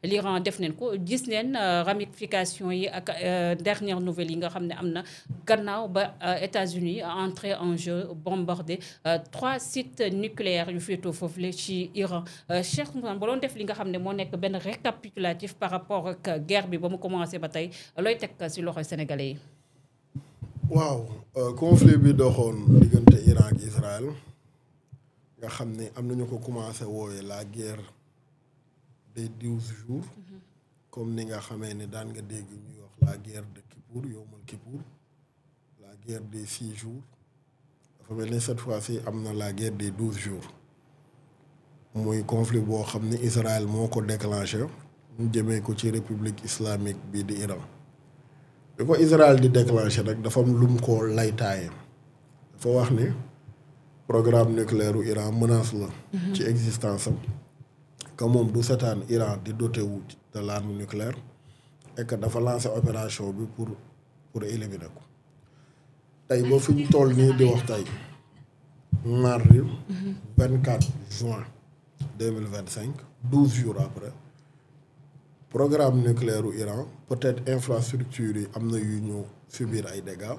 l'Iran def nañ ko gis neen ramification yi ak dernière nouvelle yi nga xam ne am na gannaaw ba États-Unis entré en jeu bombardé 3 sites nucléaires yu féetoo foofu la ci Iran Cheikh Ousmane ba doon def li nga xam ne moo nekk benn récapitulatif par rapport ak guerre bi ba mu commencé ba tey looy teg ci loxo sénégalais yi. waaw conflit bi doxoon diggante Iran ak Israël nga xam ne am nañu ko commencé woowe la guerre des 12 jours comme ni nga xamee ne daan nga dégg ñuy wax la guerre de Kippour yowmal Kippour la guerre des 6 jours dafa mel ni cette fois-ci am na la guerre des 12 jours muy conflit boo xam ne Israël moo ko déclenché ñu jëmee ko ci république islamique bii di Iran bi ko Israël di déclenché rek dafa am lum ko laytaaye dafa wax ni programme nucléaire u Iran menace la ci existence am que moom du setaan Iran di doté wu de l'arme nucléaire et que dafa lancé opération bi pour éliminer ko tey ba fi ñu toll nii di wax tey mardi 24 juin 2025 12 jours après programme nucléaire u Iran peut-être infrastructure yi am na yu ñu subir ay dégâts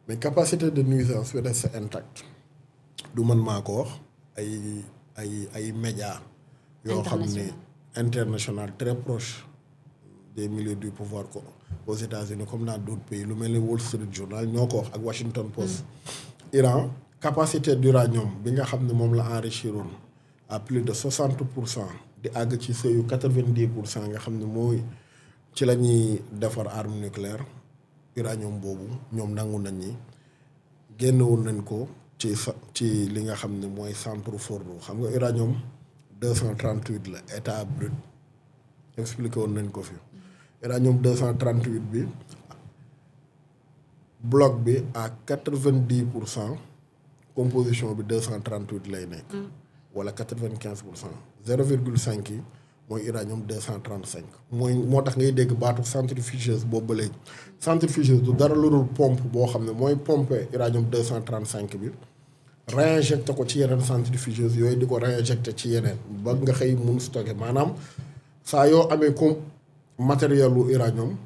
mais capacité de nuisance bi reste intacte du man maa ko wax ay médias yoo xam ne international très proche des milieux du pouvoir ko aux États-Unis comme dans d'autres pays lu mel ni Wall Street Journal ñoo ko wax ak Washington Post Iran capacité d'uranium bi nga xam ne moom la enrichiroon à plus de 60% di àgg ci seuil 90% nga xam ne mooy ci la ñuy defar arme nucléaire uranium boobu ñoom nangu nañ ñi génnewoon nañ ko ci li nga xam ne mooy centre Fordo xam nga uranium 238 la état brut expliqué woon nañ ko fi uranium 238 bi bloc bi à 90% composition bi 238 lay nekk. wala 95%. 0,5 yi mooy uranium 235. mooy moo tax ngay dégg baatu centrifugeuse boobu ba léegi centrifugeuse du dara lu dul pompe boo xam ne mooy pompe uranium 235 bi. réinjecté ko ci yeneen centrifugeuse yooyu di ko réinjecté ci yeneen ba nga xëy mun stocké maanaam saa yoo amee comme matériel lu uranium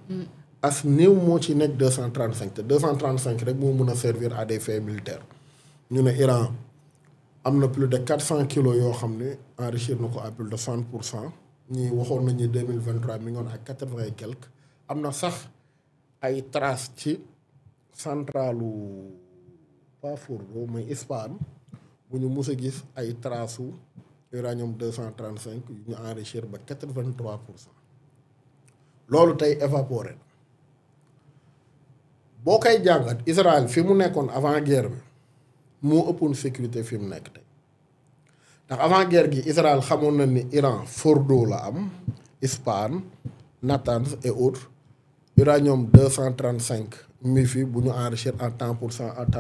as néew moo ci nekk 235 te 235 rek moo mun a servir à des fins militaires ñu ne Iran am na plus de 400 kilos yoo xam ne enrichir na ko à plus de 60% ñii waxoon nañu 2023 mi ngi woon ak 80 et quelques am na sax ay traces ci centralu pas Fordo mooy Ispahan bu ñu mus a gis ay traces uranium 235 yu ñu enrichir ba 83%. loolu tey évaporé boo koy jàngat Israël fi mu nekkoon avant guerre bi moo ëppoon sécurité fi mu nekk tey ndax avant guerre gi Israël xamoon na ni Iran Fordo la am Ispahan Natanz et autres uranium 235 mi fi bu ñu enrichir en tant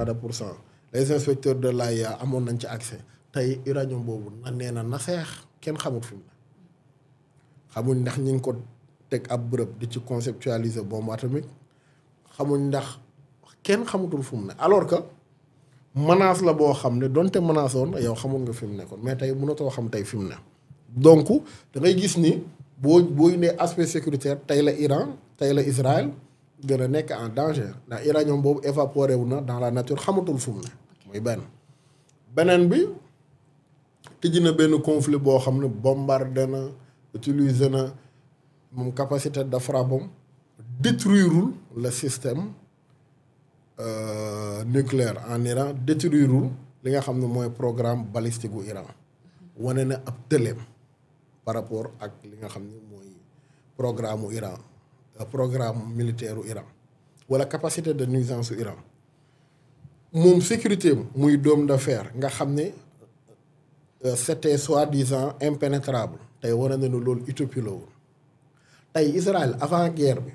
de pourcent les inspecteurs de l'AIA amoon nañ ci accès tey uranium boobu nee na na seex kenn xamut fi mu ne xamuñ ndax ñi ngi ko teg ab bërëb di ci conceptualiser bombe atomique xamuñ ndax kenn xamutul fu mu ne alors que menace la boo xam ne donte menace woon yow xamul nga fi mu nekkoon mais tey mënatoo xam tey fi mu ne donc da ngay gis ni boo indee aspect sécuritaire tey la Iran tey la Israël gën a nekk en danger ndax uranium boobu évaporé wu na dans la nature xamatul fu mu ne muy beneen bi tijji na benn conflit boo xam ne bombardé na utiliser na moom capacité de frappe am détruirul le système nucléaire en Iran détruirul li nga xam ne mooy programme balistique gu Iran wane na ab tëleem par rapport ak li nga xam ne mooy programme u Iran programme militaire u Iran wala capacité de nuisance u Iran moom sécurité muy dôme de fer nga xam ne c'était soi-disant impénétrable tey wane na ne loolu utopie la woon tey Israël avant guerre bi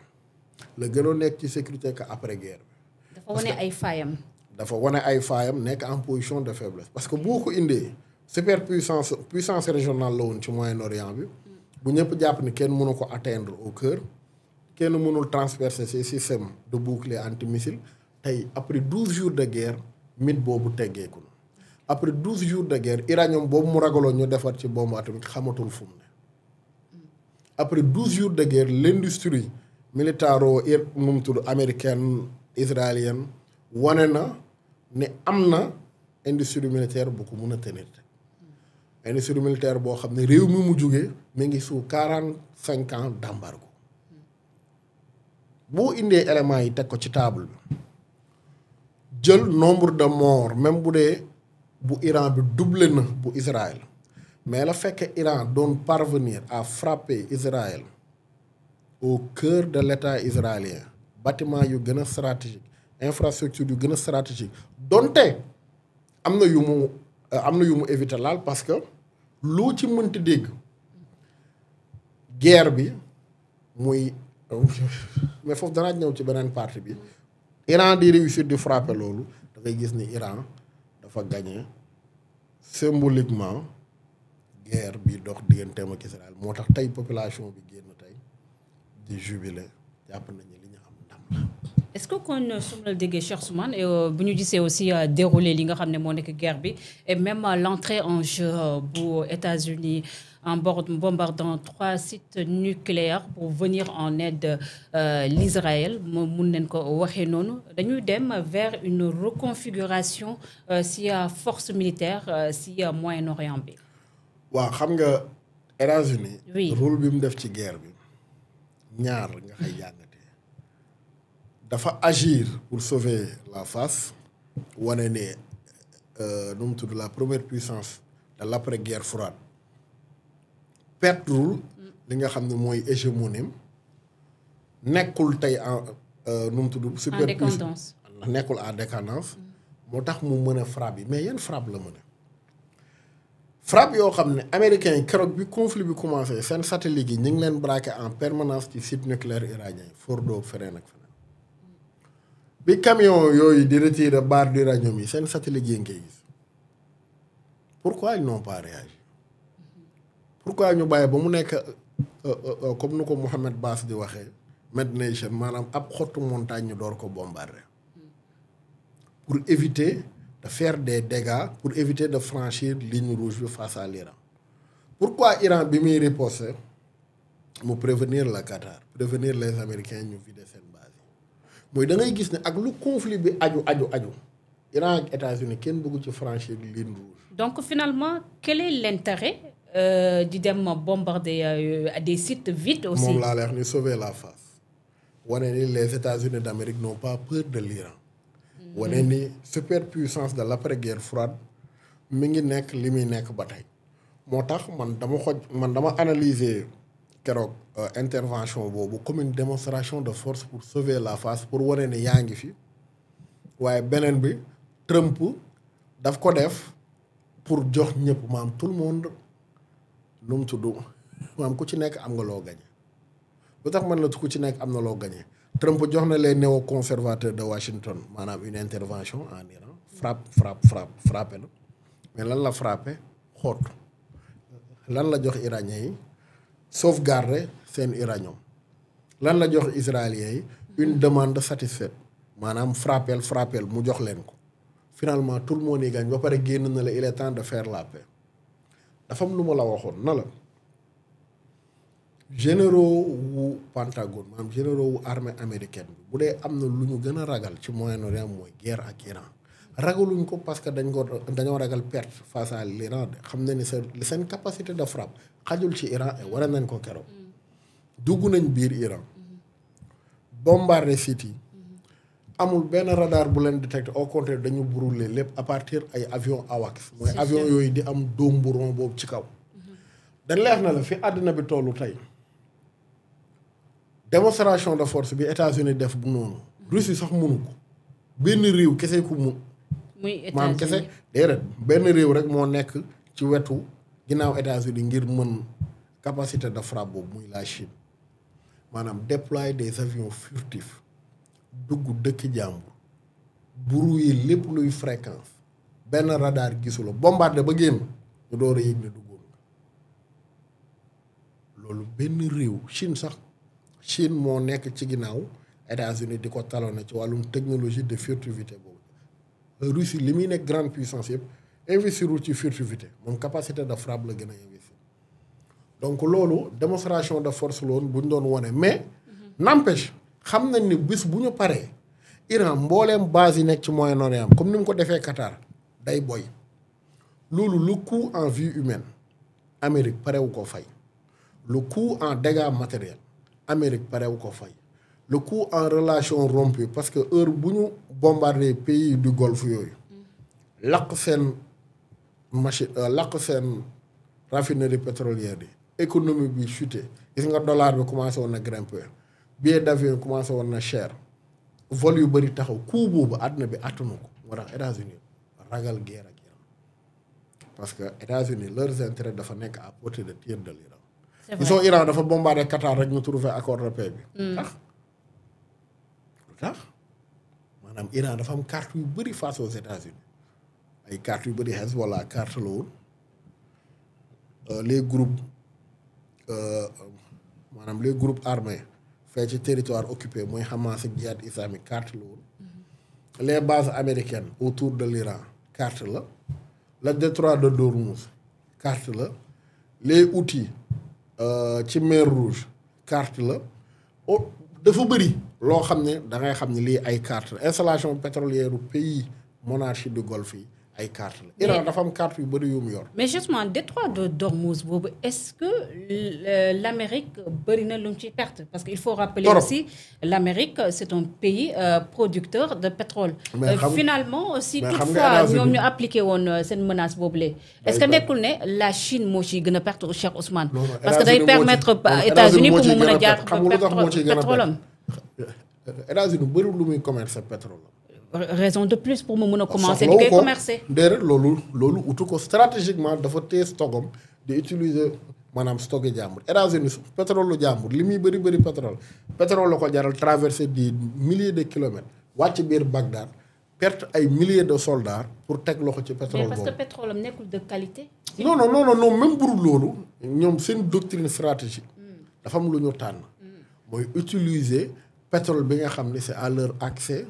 la gënoon nekk ci sécurité que après guerre bi. dafa wane ay faayam. dafa wane ay faayam nekk en position de faiblesse parce que boo ko indee puissance régionale la woon ci Moyen-Orient bi bu ñëpp jàpp ni kenn mënu ko atteindre au cœur kenn mënul transpercer ces systèmes de bouclier antimissile tey après 12 jours de guerre mythe boobu teggeeku na après 12 jours de guerre uranium boobu mu ragaloon ñu defar ci bombe atomique xamatul fu mu ne après 12 jours de guerre l'industrie militaro moom tudd américaine israélienne wane na ne am na industrie militaire bu ko mun a tenir industrie militaire boo xam ne réew mi mu jógee mi ngi sous 45 ans d'embargo boo indee éléments yi teg ko ci table bi jël nombre de morts même bu dee bu Iran bi doublé na bu Israël mais la fekk Iran doon parvenir à frapper Israël au cœur de l'État israélien bâtiment yu gën a stratégique infrastructure yu gën a stratégique donte am na yu mu éviter laal parce que loo ci mënti dégg guerre bi muy mais foofu danaa ñëw ci beneen partie bi Iran di réussir di frapper loolu da ngay gis ni Iran dafa gagner symboliquement guerre bi dox digganteem ak Israël moo tax tey population bi génn tey di jubilé jàpp nañu li ñu am ndam la. est-ce que kon su ma la déggee Cheikh Ousmane bu ñu gisee aussi déroulé li nga xam ne moo nekk guerre bi et même l'entrée en jeu bu États-Unis en bombardant 3 sites nucléaires pour venir en aide l'Israël moom mun nañ ko waxee noonu dañuy dem vers une reconfiguration si force militaire si Moyen-Orient bi. waaw xam nga États-Unis oui rôle bi mu def ci guerre bi ñaar nga xay jàngatee dafa agir pour sauver la face wane ne nu mu tudd la première puissance de l'après-guerre froide perdul li nga xam ne mooy hégémonie nekkul tey en nu mu tudd superpuissance nekkul en décadence moo tax mu mën a frappe yi mais yan frappe la mën a frappe yoo xam ne américains yi keroog bi conflit bi commencé seen satellite yi ñu ngi leen braqué en permanence ci site nucléaire iranien yi Fordo feneen ak feneen bi camion yooyu di retirer barre d'uranium yi seen satellite yi ngi koy gis pourquoi ils n'ont pas réagi pourquoi ñu bàyyi ba mu nekk comme nu ko Mohamed Bass di waxee Mad Nation maanaam ab xottu montagne ñu door ko bombarder pour éviter de faire des dégâts pour éviter de franchir ligne rouge bi face à l'Iran pourquoi Iran bi muy riposter mu prévenir la Qatar prévenir les Américains ñu vider seen base yi mooy da ngay gis ne ak lu conflit bi aju Iran ak États-Unis kenn bëggu ci franchir ligne rouge. donc finalement quel est l'intérêt di dem bombarder des sites vides aussi. moom laa leex ni sauver la face wane ni les États-Unis d'Amérique n'ont pas peur de l'Iran wane ni superpuissance de l'après-guerre froide mi ngi nekk li muy nekk ba tey moo tax man dama analyser keroog intervention boobu comme une démonstration de force pour sauver la face pour wane ni yaa ngi fi waaye beneen bi Trump daf ko def pour jox ñëpp maam tout le monde nu mu tudd maam ku ci nekk am nga loo gañe lu tax man la ku ci nekk am na loo gañe Trump jox na les néoconservateurs de Washington maanaam une intervention en Iran frappé na mais lan la frappé xoot lan la jox iranien yi sauvegarder seen uranium lan la jox israéliens yi une demande satisfaite maanaam frappel mu jox leen ko finalement tout le monde yi gagne ba pare génn na la il est temps de faire la paix dafa am lu ma la waxoon na la généraux wu Pentagone maanaam généraux wu armée américaine bi bu dee am na lu ñu gën a ragal ci Moyen-Orient mooy guerre ak Iran ragaluñ ko parce que dañoo ragal perte face à l'Iran de xam na ni seen capacité de frappe xajul ci Iran et war nañ ko keroog dugg nañ biir Iran bombarder site yi amul benn radar bu leen détecté au contraire dañu brûler lépp à partir ay avion AWACS mooy avion yooyu di am dóom bu rond boobu ci kaw dañ leex na la fi àddina bi tollu tey démonstration de force bi États-Unis def bu noonu Russie sax mënu ko benn réew kese ku mun maam kese déedéet benn réew rek moo nekk ci wetu ginnaaw États-Unis ngir mën capacité de frappe boobu muy la Chine maanaam déployer des avions furtifs dugg dëkk jàmbur brouiller lépp luy fréquence benn radar gisula bombardé ba génn ñu door a yëg ne duggoon loolu benn réew Chine moo nekk ci ginnaaw États-Unis di ko talonné ci wàllum technologie de furtivité boobu Russie li muy nekk grande puissance yëpp investirul ci furtivité moom capacité de frappe la gën a investir donc loolu démonstration de force la woon bu ñu doon wone mais n'empêche xam nañ ni bis bu ñu paree Iran mbooleem base yi nekk ci Moyen-Orient comme ni mu ko defee Qatar day boy loolu le coût en vie humaine Amérique parewu ko fay le coût en dégâts matériels Amérique parewu ko fay le coût en relations rompues parce que heure bu ñu bombarder pays du Golfe yooyu lakk seen machine lakk seen raffinerie pétrolière yi économie bi chuté gis nga dollar bi commencé woon na grimper billet d'avion commencé woon na cher vol yu bëri taxaw coût boobu àdduna bi attanu ko moo tax États-Unis ragal guerre ak Iran parce que États-Unis leurs intérêts dafa nekk à portée de tir de l'Iran. C'est vrai. Ils sont Iran dafa bombardé Qatar rek ñu trouvé accord de paix bi. lu tax maanaam Iran dafa am carte yu bëri face aux États-Unis ay carte yu bëri Hezbollah carte la woon les groupes maanaam les groupes armés fee ci territoire occupé mooy Hamas ak Djihad islamique carte la woon les bases américaines autour de l'Iran carte la le détroit de Dormouz carte la les Houthis ci mer Rouge carte la dafa bëri loo xam ne da ngay xam ne lii ay carte la installation pétrolière u pays monarchie du Golfe yi ay carte la Iran dafa am carte yu bëri yu mu yor. mais justement détroit de Dormouz boobu est-ce que l'Amérique bëri na lu mu ci perte parce que il faut rappeler aussi l'Amérique c'est un pays producteur de pétrole. finalement si toutefois ñoom ñu appliqué woon seen menace boobule. est-ce que nekkul ne la Chine moo ciy gën a perte Cheikh Ousmane. parce que day permettre États-Unis pour mu mën a jaar pétrole am. États-Unis bëri lu muy commerce pétrole. raison de plus pour mu mën a commencer di koy commercer. déedéet loolu utu ko stratégiquement dafa téye stockam di utiliser maanaam stocké jàmbur États-Unis pétrole lu jàmbur li muy bëri pétrole la ko jaral traverser des milliers de kilomètres wàcc biir Bagdad perte ay milliers de soldats pour teg loxo ci pétrole boobu. mais parce que pétrole am nekkul de qualité. non même burul loolu ñoom seen doctrine stratégique dafa am lu ñu tànn mooy utiliser pétrole bi nga xam ne c'est à leur accès.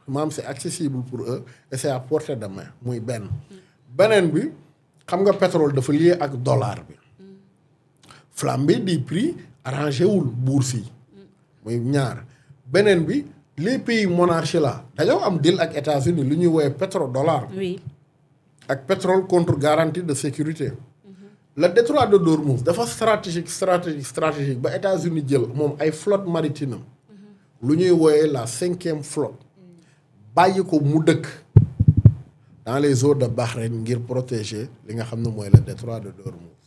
maam c'est accessible pour eux et c'est à portée de main muy beneen bi xam nga pétrole dafa lié ak dollar bi flambée des prix arrangé wul bourse yi muy ñaar beneen bi les pays monarchies là dañoo am deal ak États-Unis lu ñuy woowee pétrodollar. oui ak pétrole contre garantie de sécurité. Le détroit de Dormouz dafa stratégique ba États-Unis jël moom ay flotte maritime lu ñuy woowee la 5e flotte. bàyyi ko mu dëkk dans les eaux de Bahreïn ngir protéger li nga xam ne mooy le détroit de Dormouz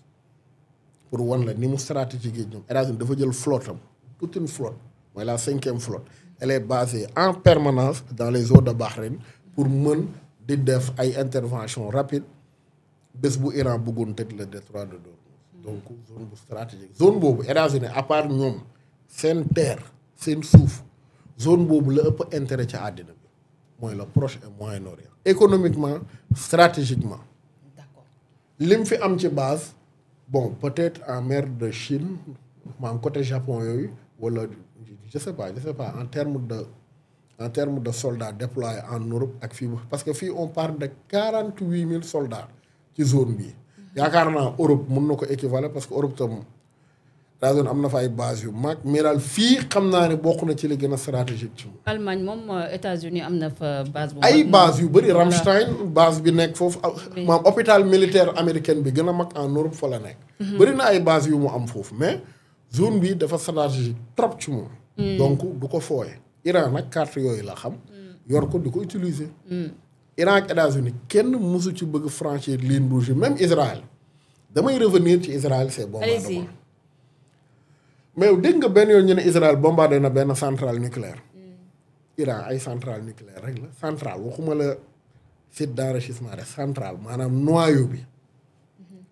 pour wan la ni mu stratégique yi ñoom États-Unis dafa jël flotte am toute une flotte mooy la 5e flotte elle est basée en permanence dans les eaux de Bahreïn pour mën di def ay intervention rapide bés bu Iran bëggoon tëj le détroit de Dormouz donc zone bu stratégique zone boobu États-Unis à part ñoom seen terre seen suuf zone boobu la ëpp intérêt ca àddina bi mooy le Proche et Moyen-Orient économiquement stratégiquement. D'accord. lim fi am ci base bon peut-être en mer de Chine maanaam côté Japon yooyu wala je sais pas en termes de soldats déployés en Europe ak fii parce que fii on parle de 48 000 soldats ci zone bi yaakaar naa Europe mun na ko équivaler parce que Europe tam daa doon am na fa ay base yu mag mais daal fii xam naa ne bokk na ci li gën a stratégique ci moom. Allemagne moom États-Unis am na fa base bu ay base yu bëri Ramstein base bi nekk foofu. maam hôpital militaire américain bi gën a mag en Europe fa la nekk. bëri na ay base yu mu am foofu mais zone bi dafa stratégique trop ci moom. donc du ko fooye Iran nag carte yooyu la xam. yor ko di ko utiliser. Iran ak États-Unis kenn mësu ci bëgg franchir ligne rouge même Israël damay revenir ci Israël c'est bombardement. mais dégg nga benn yoon ñu ne Israël bombardé na benn centrale nucléaire. Iran ay centrale nucléaire rek la centrale waxuma la site d'enrichissement rek centrale maanaam noyau bi.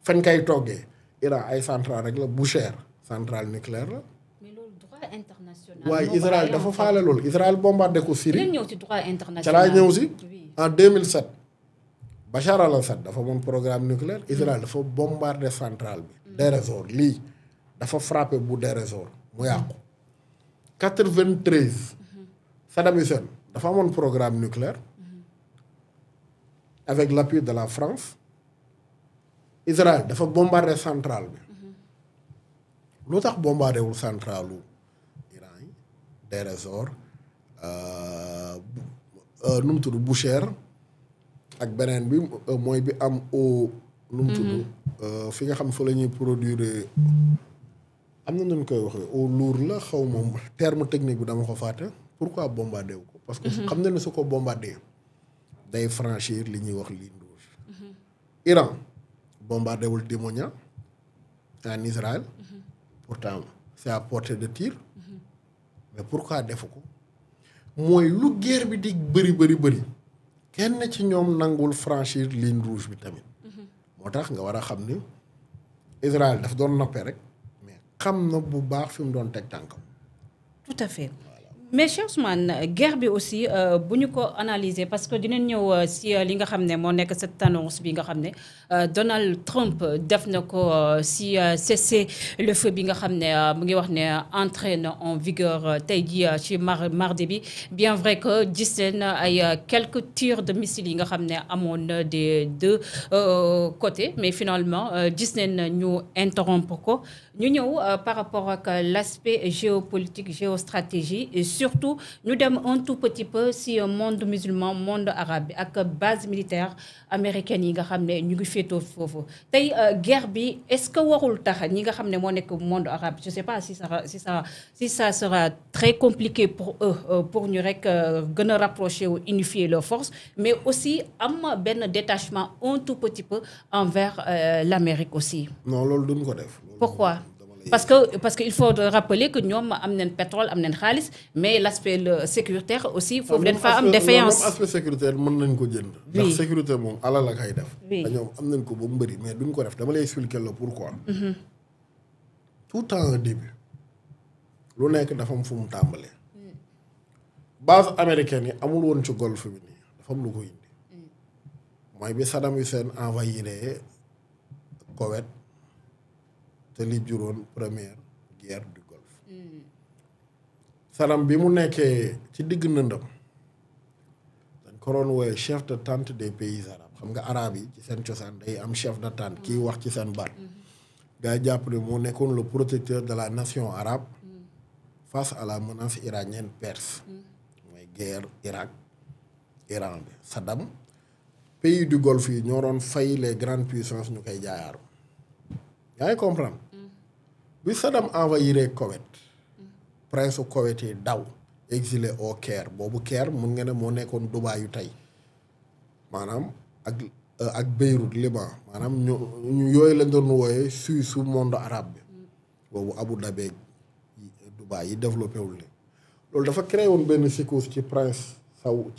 fañ koy toggee Iran ay centrale rek la Bushehr centrale nucléaire la. mais loolu droit international. waaye Israël dafa faale loolu Israël bombardé ko Syrie. dinañ ñëw ci droit international. ca laa ñëw si en 2007. Bachar al-Assad dafa moom programme nucléaire Israël dafa bombardé centrale bi. Deir ez-Zor lii. dafa frappé bu Deir ez-Zor mu yàqu 93 Saddam Hussein dafa amoon programme nucléaire avec l'appui de la France Israël dafa bombardé centrale bi lu tax bombardé wul centralu Iran yi Deir ez-Zor nu mu tudd Bushehr ak beneen bi mooy bi am eau nu mu tudd fi nga xam fa la ñuy produire am na nu koy waxee eau lourd la xaw moom terme technique bi dama ko fàtte pourquoi bombardé wu ko parce que xam na ne su ko bombardé day franchir li ñuy wax ligne rouge Iran bombardé wul Dimonia en Israël pourtant c'est à portée de tir mais pourquoi defu ko mooy lu guerre bi di bëri kenn ci ñoom nangul franchir ligne rouge bi tamit moo tax nga war a xam ni Israël daf doon noppee rek mais xam na bu baax fi mu doon teg tànkam. Tout à fait. Mais Cheikh Ousmane guerre bi aussi bu ñu ko analyser parce que dinañ ñëw si li nga xam ne moo nekk cette annonce bi nga xam ne Donald Trump def na ko si cessez-le-feu bi nga xam ne mu ngi wax ne entré na en vigueur tey jii ci mardi bi bien vrai que gis nañ ay quelques tirs de missiles yi nga xam ne amoon na des deux côtés mais finalement gis nañ ñu interrompre ko ñu ñëw par rapport ak l'aspect géopolitique géostratégie et surtout ñu dem un tout petit peu si monde musulman monde arabe bi ak base militaire américaine yi nga xam ne ñu ngi féetoo foofu tey guerre bi est-ce que warul tax ñi nga xam ne moo nekk monde arabe je sais pas si ça sera très compliqué pour eux pour ñu rek gën a rapprocher ou unifier leurs forces mais aussi am benn détachement un tout petit peu envers l'Amérique aussi. Non loolu duñ ko def. Pourquoi? Parce que il faut rappeler que ñoom am nañ pétrole am nañ xaalis mais l'aspect sécuritaire aussi foofu dañ fa am défaillance. même aspect sécuritaire mën nañ ko jënd. ndax sécurité moom alal la kay def. oui ñoom am nañ ko ba mu bëri mais duñ ko def dama lay expliquer la pourquoi. tout en un début lu nekk dafa am fu mu tàmbalee. base américaine yi amul woon ci golfe bi nii dafa am lu ko indi. mooy bi Saddam Hussein envahiré Koweït. te li juróon première guerre du Golfe. Saddam bi mu nekkee ci digg nëndam dañ ko doon wooye chef de tente des pays arabes xam nga arabes yi ci seen cosaan day am chef de tente kiy wax ci seen baat. gaa yi jàpp ne moo nekkoon le protecteur de la nation arabe face à la menace iranienne perse. mooy guerre Irak Iran bi Saddam pays du Golfe yi ñoo doon fay les grandes puissances ñu koy jaayaaru yaa ngi comprendre. bi Saddam envahiré Koweït prince Koweït yi daw exilé au Caire boobu Caire mun nga ne moo nekkoon Dubaï yu tey maanaam ak Beyrouth Liban maanaam ñu yooyu lañ doon wooyee su monde arabe bi boobu Abu Dhabi Dubaï yi développé wul ni loolu dafa créé woon benn psychose ci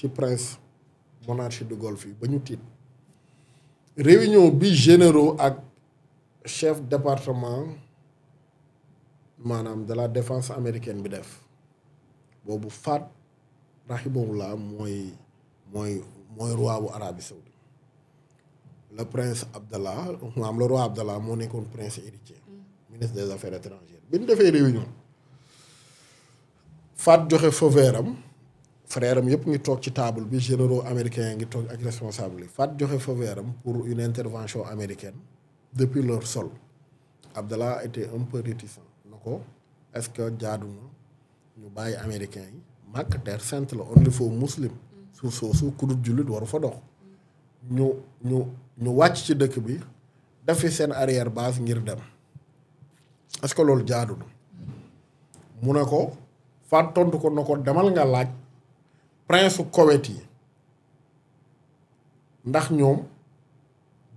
prince monarchie du Golfe yi ba ñu tiit réunion bi généraux ak chef département maanaam de la défense américaine bi def boobu Fahd rahimahullah mooy roi bu Arabie Saoudite le prince Abdallah maanaam le roi Abdallah moo nekkoon prince héritier ministre des affaires étrangères bi ñu defee réunion Fahd joxe feu vert am frère am yëpp ngi toog ci table bi généraux américains ngi toog ak responsable yi Fahd joxe feu vert am pour une intervention américaine depuis leur sol Abdallah était un peu réticent na ko est-ce que jaadu na ñu bàyyi américains yi Makka terre sainte la only for muslim suuf soosu ku dul jullit waru fa dox ñu wàcc ci dëkk bi def fi seen arrière base ngir dem est-ce que loolu jaadu na mu ne ko Fahd tontu ko na ko demal nga laaj prince Koweït yi ndax ñoom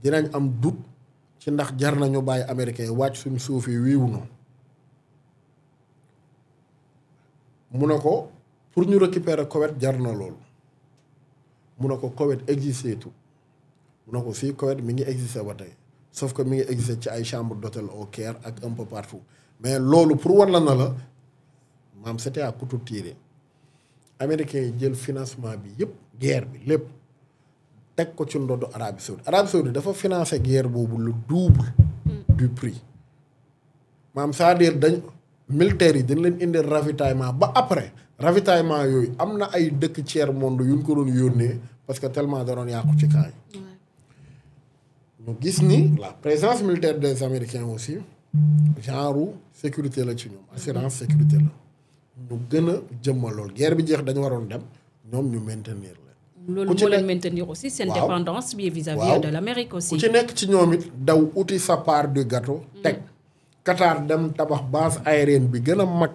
dinañ am doute ci ndax jar nañu bàyyi américain yi wàcc suñu suuf yi wiiwu na mu ne ko pour ñu récupérer Koweït jar na loolu mu ne ko Koweït existé tout mu ne ko si Koweït mi ngi existé ba tey sauf que mi ngi existé ci ay chambre d'hôtel au Caire ak un peu partout mais loolu pour wan la na la maam c'était à couteau tiré américains yi jël financement bi yëpp guerre bi lépp teg ko ci ndoddu Arabie Saoudite dafa financé guerre boobu le double du prix maam c'est-à-dire militaires yi dañ leen indi ravitaillement ba après ravitaillement yooyu am na ay dëkk tiers monde yu ñu ko doon yónnee parce que tellement da doon yàqu ci camp yi ñu gis ni la présence militaire des Américains aussi genre sécurité la ci ñoom assurance sécurité la ñu gën a jëmmal lool guerre bi jeex dañu waroon dem ñoom ñu maintenir leen. loolu moo leen maintenir aussi seen dépendance bi vis-à-vis de l'Amérique aussi. ku ci nekk ci ñoom it daw uti sa part du gâteau. teg Qatar dem tabax base aérienne bi gën a mag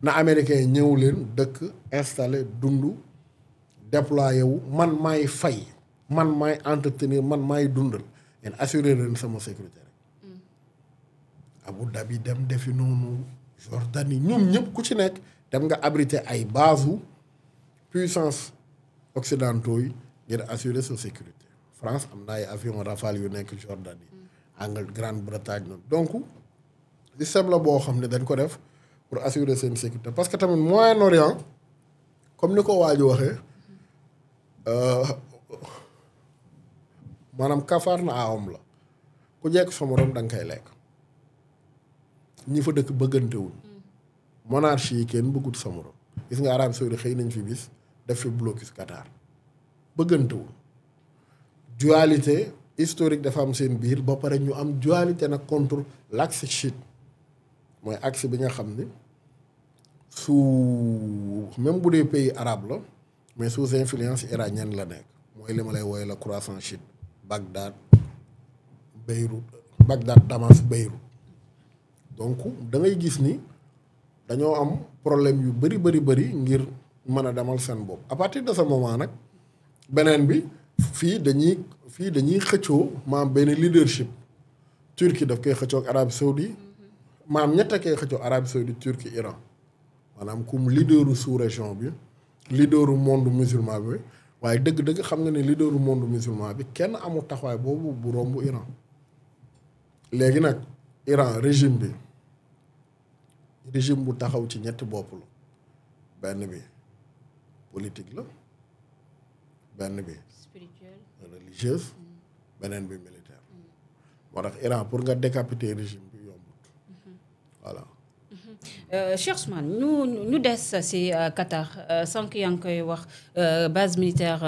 na américain ñëw leen dëkk installé dund déployé wu man maay fay man maay entretenir man maay dundal ngeen assurer leen sama sécurité rek. Abu Dhabi dem defi noonu Jordanie ñoom ñëpp ku ci nekk dem nga abriter ay base puissance occidentaux yi ngir assurer sa sécurité France am na ay avion Rafale yu nekk Jordanie Grande-Bretagne noonu donc système la boo xam ne dañ ko def pour assurer seen sécurité parce que tamit Moyen-Orient comme ni ko waa ji waxee maanaam kafaar na aawam la ku jekk sa morom da nga koy lekk ñi fa dëkk bëggantewul monarchie yi kenn bëggut sa morom gis nga Arabie Saoudite xëy nañ fi bis def fi blocus Qatar bëggantewul dualité historique dafa am seen biir ba pare ñu am dualité nag contre l'axe chiite mooy axe bi nga xam ni sous même bu dee pays arabe la mais sous influence iranienne la nekk mooy li ma lay wooye la croissant chiite Bagdad Damas Beyrouth donc da ngay gis ni dañoo am problème yu bëri ngir mën a demal seen bopp à partir de ce moment nag beneen bi fii dañuy xëccoo maam benn leadership Turquie daf koy xëccoo ak Arabie Saoudite maam ñett a koy xëccoo Arabie Saoudite Turquie Iran maanaam comme leaderu sous-région bi leaderu monde musulman bi waaye dëgg-dëgg xam nga ne leaderu monde musulman bi kenn amul taxawaay boobu bu romb Iran léegi nag Iran régime bu taxaw ci ñetti bopp la benn bi politique la benn bi spirituelle religieuse beneen bi militaire moo tax Iran pour nga décapiter régime bi yombut voilà. Cheikh Ousmane ñu des ci Qatar sànq yaa ngi koy wax base militaire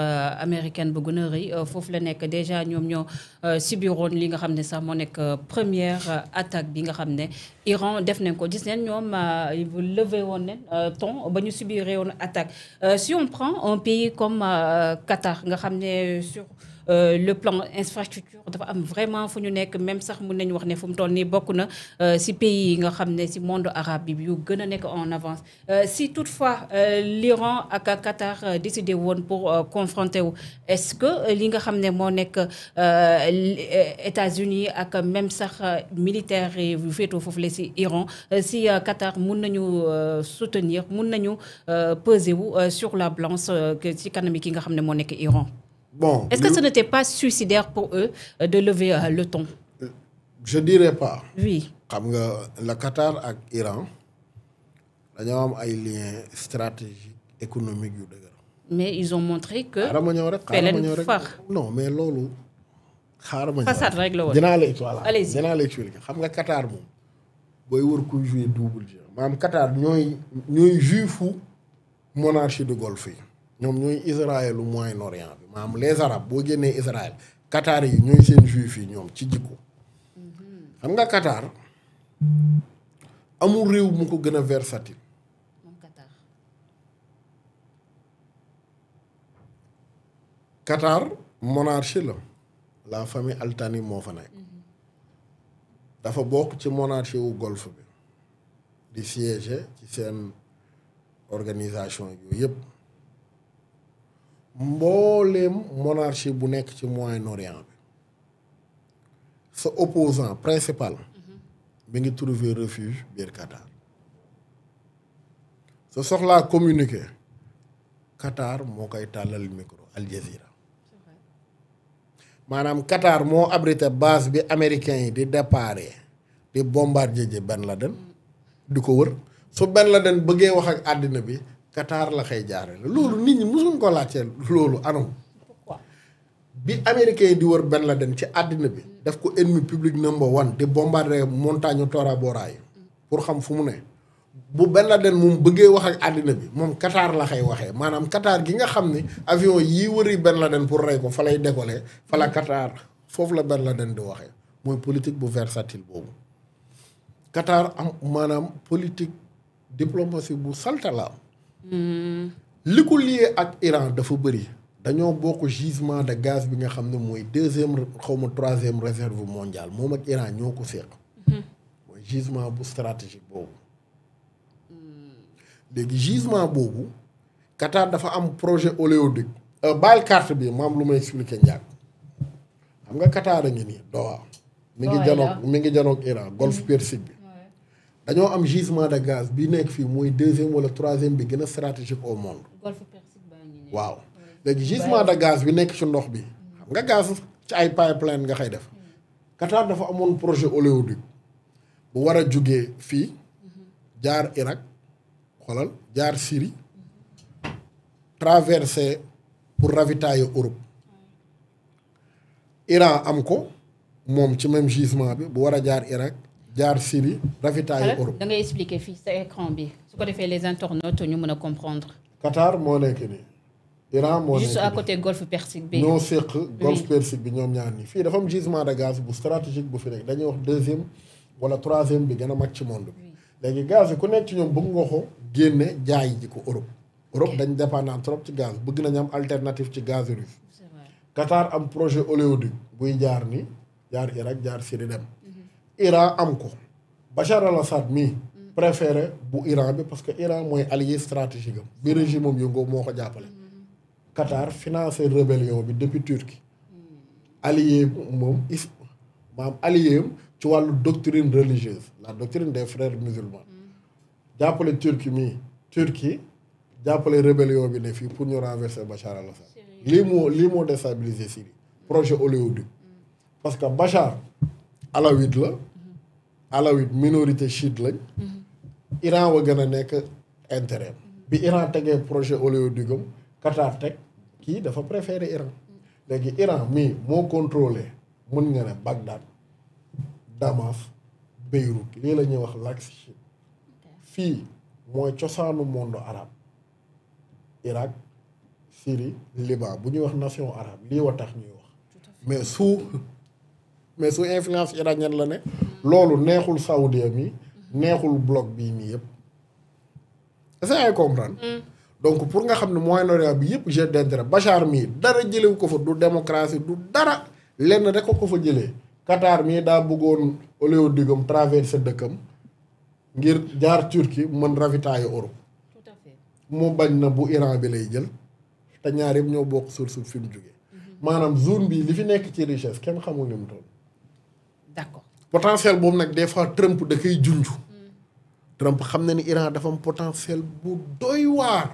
américaine bu gën a rëy foofu la nekk déjà ñoom ñoo subiroon li nga xam ne sax moo nekk première attaque bi nga xam ne Iran def nañ ko gis neen ñoom levé woon nen ton ba ñu subiree woon attaque si on prend un pays comme Qatar nga xam ne sur le plan infrastructure dafa am vraiment fu ñu nekk même sax mun nañu wax ne fu mu toll nii bokk na ci pays yi nga xam ne ci monde arabe bi yu gën a nekk en avance si toutefois l'Iran ak Qatar décidé woon pour confronter wu est-ce que li nga xam ne moo nekk États-Unis ak même sax militaires yi yu féetoo foofu la ci Iran ci Qatar mun nañu soutenir mun nañu peser wu sur la balance ci kanam ki nga xam ne moo nekk Iran. Bon, est-ce que ce n'était pas suicidaire pour eux de lever le ton? Je dirais pas. Oui. xam nga le Qatar ak Iran dañoo am ay liens stratégiques économiques yu dëgër. mais ils ont montré que. xaaral ma ñëw rek non mais loolu. xaaral ma ñëw rek façade rek la woon. dinaa la expliquer xam nga Qatar moom booy wër kuy jouer double jeu maanaam Qatar ñooy juifu monarchie de Golfe yi. ñoom ñooy Israël lu Moyen-Orient bi maanaam les arabes boo génnee Israël Qatar yi ñooy seen juif yi ñoom ci jikko xam nga Qatar amul réew mu ko gën a versatile. moom Qatar monarchie la famille Al Thani moo fa nekk dafa bokk ci monarchie wu Golfe bi di siéger ci seen organisation yooyu yëpp. mbooleem monarchie bu nekk ci Moyen-Orient bi sa opposant principal bi ngi trouver refuge biir Qatar sa soxlaa communiquer Qatar moo koy tàllal micro Al Jazeera maanaam Qatar moo abrité base bi américain yi di déparé di bombardier ji Ben Laden di ko wër su Ben Laden bëggee wax ak àddina bi Qatar la xëy jaare la loolu nit ñi mosuñ ko laajteel loolu anam bi américain yi di wër Ben Laden ci àddina bi daf ko ennemi public number one di bombarder montagne Tora Bora yi pour xam fu mu ne bu Ben Laden moom bëggee wax ak àddina bi moom Qatar la xëy waxee maanaam Qatar gi nga xam ni avion yii wëri Ben Laden pour rey ko fa lay décoller fa la Qatar foofu la Ben Laden di waxee mooy politique bu versatile boobu Qatar am maanaam politique diplomatie bu salte la am. li ko lié ak Iran dafa bëri. dañoo bokk gisement de gaz bi nga xam ne mooy deuxième xaw ma troisième réserve mondiale moom ak Iran ñoo ko séq. mooy gisement bu stratégique boobu. léegi gisement boobu Qatar dafa am projet oléoduc. baal carte bi maam lu may expliquer njàkk xam nga Qatar a ngi nii Doha. mi ngi janoog Iran golfe Persique bi. dañoo am gisement de gaz bi nekk fii mooy deuxième wala troisième bi gën a stratégique au monde. golfe Persique baa ngi nii. waaw léegi gisement de gaz bi nekk ci ndox bi. xam nga gaz ci ay pipeline nga xay def. Qatar dafa amoon projet oléoduc bu war a jugee fii jaar Irak xoolal jaar Syrie traversé pour ravitailler Europe. Iran am ko moom ci même gisement bi bu war a jaar Irak. jaar Syrie ravitailler Europe. da ngay expliquer fii sa écran bi su ko defee les internautes ñu mën a comprendre. Qatar moo nekk nii. Iran moo nekk juste à côté golfe Persique bi. ñoo séq golfe Persique bi ñoom ñaar nii fii dafa am gisement de gaz bu stratégique bu fi nekk dañuy wax deuxième wala troisième bi gën a mag ci monde bi. léegi gaz yi ku nekk ci ñoom bëgg nga ko génne jaay ji ko Europe. Europe dañ dépendant trop ci gaz bëgg nañu am alternative ci gaz russe. c'est vrai Qatar am projet oléoduc buy jaar ni jaar Irak jaar Syrie dem. Iran am ko Bachar al-Assad mii préféré bu Iran bi parce que Iran mooy allié stratégique am bi régime am yëngoo moo ko jàppale. Qatar financé rébellion bi depuis Turquie. allié moom maam allié am ci wàllu doctrine religieuse la doctrine des frères musulmans. jàppale Turquie mii Turquie jàppale rébellion bi ne fii pour ñu renverser Bachar al-Assad. lii moo déstabiliser Syrie projet oléoduc parce que Bachar alawite la. alawite minorité chiite lañ. Iran wa gën a nekk intérêt bi Iran tegee projet oléoduc am Qatar teg kii dafa préféré Iran. léegi Iran mii moo contrôlé mun nga ne Bagdad Damas Beyrouth lii la ñuy wax l'axe Chine fii mooy cosaanu monde arabe Irak Syrie Liban bu ñuy wax nation arabe lii wa tax ñuy wax mais su influence iranienne la ne loolu neexul saoudien mi neexul bloc bii nii yëpp est-ce que ay comprendre donc pour nga xam ne Moyen-Orient bi yëpp jet d'intérêt Bachar mii dara jëlewu ko fa du démocratie du dara lenn rek ko fa jëlee Qatar mii daa bëggoon oléoducam traversé dëkkam ngir jaar Turquie mën ravitailler Europe. tout à fait mu bañ na bu Iran bi lay jël te ñaar yëpp ñoo bokk source fi mu jógee maanaam zone bii li fi nekk ci richesse kenn xamul ni mu toll. d'accord potentiel boobu nag des fois Trump da koy junj. Trump xam na ni Iran dafa am potentiel bu doy waar.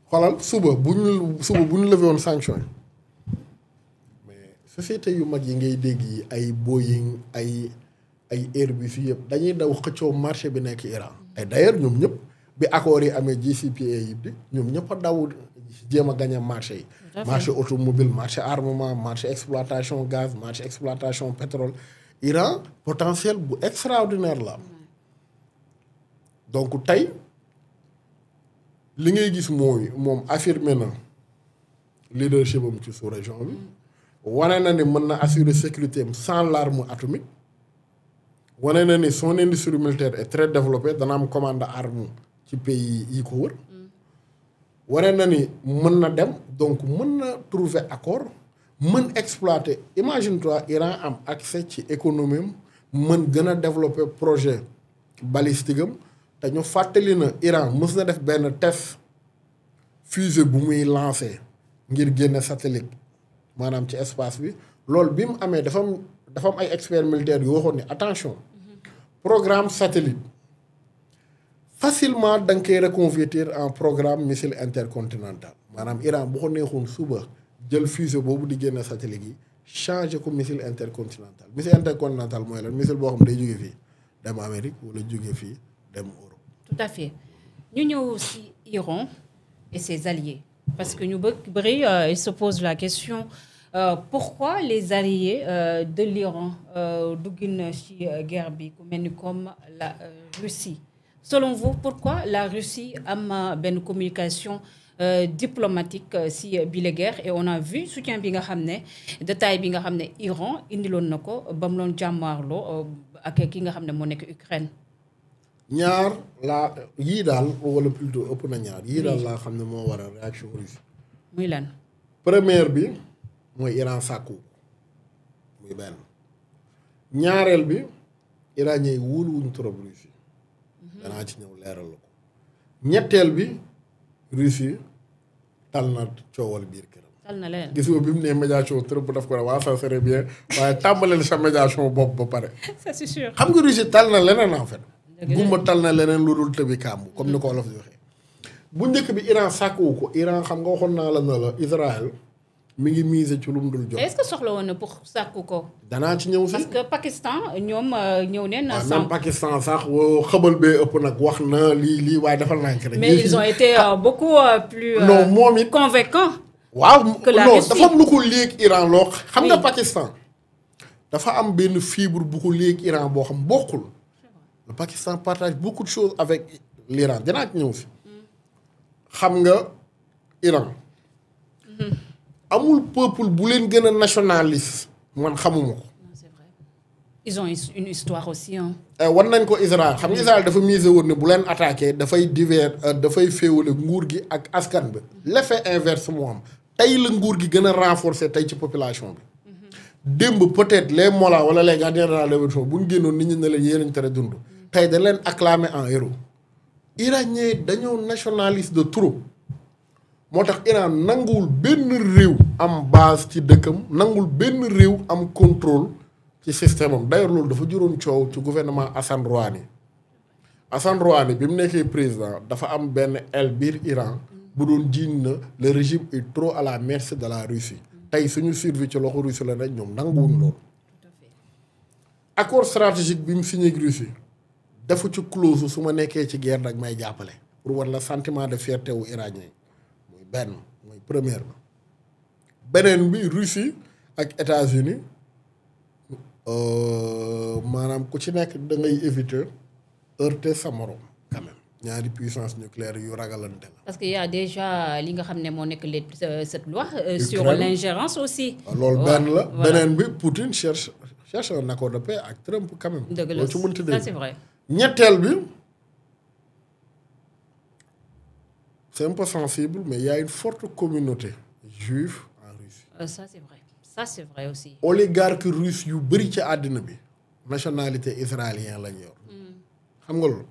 xoolal suba bu ñu levé woon sanction yi mais société yu mag yi ngay dégg yi ay Boeing ay Airbus yëpp dañuy daw xëccoo marché bi nekk Iran. et d'ailleurs ñoom ñëpp bi accords yi amee JCPOA yi bi ñoom ñëpp a daw jéem a gagné marché yi. marché automobile marché armement marché exploitation gaz marché exploitation pétrole Iran potentiel bu extraordinaire la am donc tey li ngay gis mooy moom affirmé na leadership am ci sous-région bi wane na ni mën na assurer sécurité am sans l'arme atomique wane na ni son industrie militaire est très développée dana am commande arme ci pays yi ko wër wane na ni mën na dem donc mën na trouver accord mën exploiter imagine toi Iran am accès ci économie am mën gën a développer projet balistique am te ñu fàttali na Iran mës na def benn test fusée bu muy lancé ngir génne satellite maanaam ci espace bi loolu bi mu amee dafa am ay experts militaires yu waxoon ni attention programme satellite facilement da nga koy reconvertir en programme missile intercontinental maanaam Iran bu ko neexoon suba jël fusée boobu di génne satellite yi changé ko missile intercontinental missile intercontinental mooy lan missile boo xam day jóge fii dem Amérique wala jóge fii dem Europe. tout à fait ñu ñëw ci Iran et ses alliés parce que ñu bëri il se pose la question pourquoi les alliés de l'Iran duggin ci guerre bi ku mel ni comme la Russie selon vous pourquoi la Russie am benn communication diplomatique si bile guerre et on a vu soutien bi nga xam ne de taille bi nga xam ne Iran indiloon na ko ba mu doon jàmmaarloo ak ki nga xam ne moo nekk Ukraine. ñaar laa yii daal wala plutôt ëpp na ñaar yii daal laa xam ne moo waral réaction russe. muy lan. première bi mooy Iran sàkku muy benn ñaareel bi iranien yi wóoluwuñu trop Russie danaa ci ñëw leeral la ko ñetteel bi Russie tal na coowal biir këram. tal na leen gis nga bi mu nee médiation trop bu daf ko ne waa ça serait bien waaye tàmbaleel sa médiation bopp ba pare. ça c'est sûr. xam nga Russie tal na leneen en fait. gumba tal na leneen lu dul tëbi kàmb comme ni ko Wolof di waxee. bu njëkk bi Iran sàkkuwu ko Iran xam nga waxoon naa la ne la Israël mi ngi miser ci lu mu dul jot. est-ce que soxla woon na pour sàkku ko. danaa ci ñëw si. parce que Pakistan ñoom ñëw neen. même Pakistan sax xëbal bee ëpp nag wax na lii waaye defal naa ko rek. mais ils ont été beaucoup plus. non moom it convaincants. waaw non que la Russie dafa am lu ko léegi Iran loo xam nga Pakistan dafa am benn fibre bu ko léegi Iran boo xam bokkul. le Pakistan partage beaucoup de choses avec l'Iran dinaa ci ñëw si. xam nga Iran. amul peuple bu leen gën a nationaliste man xamuma ko. c'est vrai ils ont une histoire aussi hein. war nañ ko Israël xam nga Israël dafa miser woon ne bu leen attaqué dafay dafay féewale nguur gi ak askan bi. l'effet inverse moo am tey la nguur gi gën a renforcer tey ci population bi. démb peut-être les mollahs wala les gardiens de la révolution bu ñu génnoon nit ñi ne leen yéen a tere dund. tey da leen acclamer en héros. iranien dañoo nationaliste de trop. moo tax Iran nanguwul benn réew am base ci dëkkam nanguwul benn réew am contrôle ci système am d'ailleurs loolu dafa juróon coow ci gouvernement Hassan Rouhani. Hassan Rouhani bi mu nekkee président dafa am benn aile biir Iran bu doon jiiñ na le régime est trop à la merci de la Russie tey suñu survie ci loxo Russie la rek ñoom nanguwuñ loolu. accord stratégique bi mu signé ak Russie dafa ci clause su ma nekkee ci guerre nag may jàppale pour war la sentiment de fierté wu iranien benn mooy première ba beneen bi Russie ak États-Unis maanaam ku ci nekk da ngay éviter heurter sa morom quand même ñaari puissance nucléaire yu ragalante la. parce que y a déjà li nga xam ne moo nekk cette loi sur l'ingérence aussi. loolu benn la beneen bi Poutine cherche un accord de paix ak Trump quand même. dëgg la ça c'est vrai. ñetteel bi. c'est un peu sensible mais il y a une forte communauté juive en Russie. Ça c'est vrai aussi. oligarque russe yu bëri ci àddina bi nationalité israélienne lañ yor. xam nga loolu.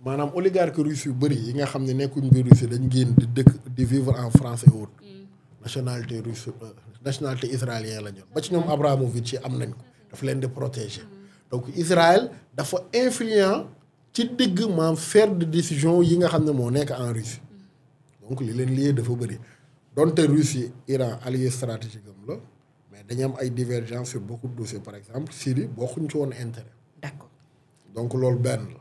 maanaam oligarque russe yu bëri yi nga xam ne nekkuñ biir Russie dañ génn di dëkk di vivre en France et autres. nationalité russe nationalité israélienne lañ yor ba ci ñoom Abramovitch yi am nañ ko daf leen di protéger donc Israël dafa influent ci digg maam faire de décision yi nga xam ne moo nekk en Russie donc li leen lié dafa bëri donte Russie Iran allié stratégique am la mais dañu am ay divergences sur beaucoup de dossiers par exemple Syrie bokkuñ ci woon intérêt. d'accord donc loolu benn la.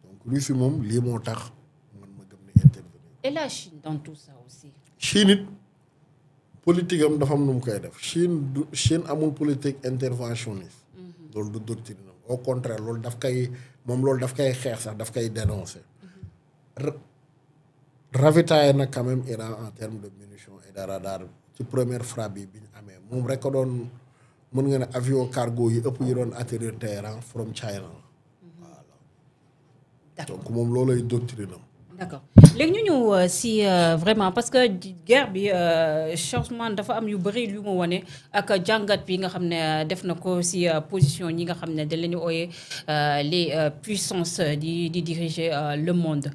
donc Russie moom lii moo tax man ma gëm ne intervenir. et la Chine dans tout ça aussi. Chine it politique am dafa am nu mu koy def Chine amul politique interventionniste. loolu du doctrine au contraire loolu daf koy. moom loolu daf koy xeex sax daf koy dénoncer ravitaillé na quand même Iran en termes de munitions et de radar ci première frappe bi ñu amee moom rek ko doon mën nga ne avion cargo yi ëpp yi doon atterrir Téhéran from China voilà. donc moom loolay doctrine am. d'accord léegi ñu ñëw si vraiment parce que guerre bi changement dafa am yu bëri yu mu wane ak jàngat bi nga xam ne def na ko si position ñi nga xam ne dañ leen di ooyee les puissances di diriger le monde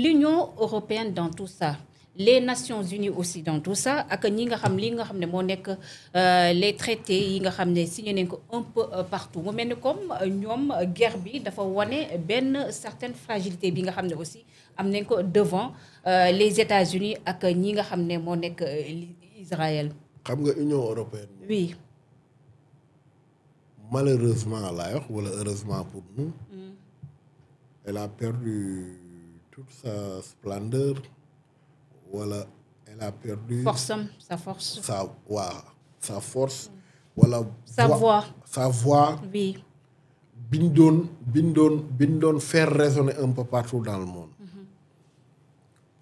l'Union européenne dans tout ça les Nations Unies aussi dans tout ça ak ñi nga xam li nga xam ne moo nekk les traités yi nga xam ne signé nañ ko un peu partout mu mel ni comme ñoom guerre bi dafa wane benn certaine fragilité bi nga xam ne aussi am nañ ko devant les États-Unis ak ñi nga xam ne moo nekk Israël. xam nga Union européenne. oui. malheureusement laay wax wala heureusement pour nous. elle a perdu toute sa splendeur. wala elle a perdu. sa force. sa force. wala sa voix. oui. biñ doon faire résonner un peu partout dans le monde.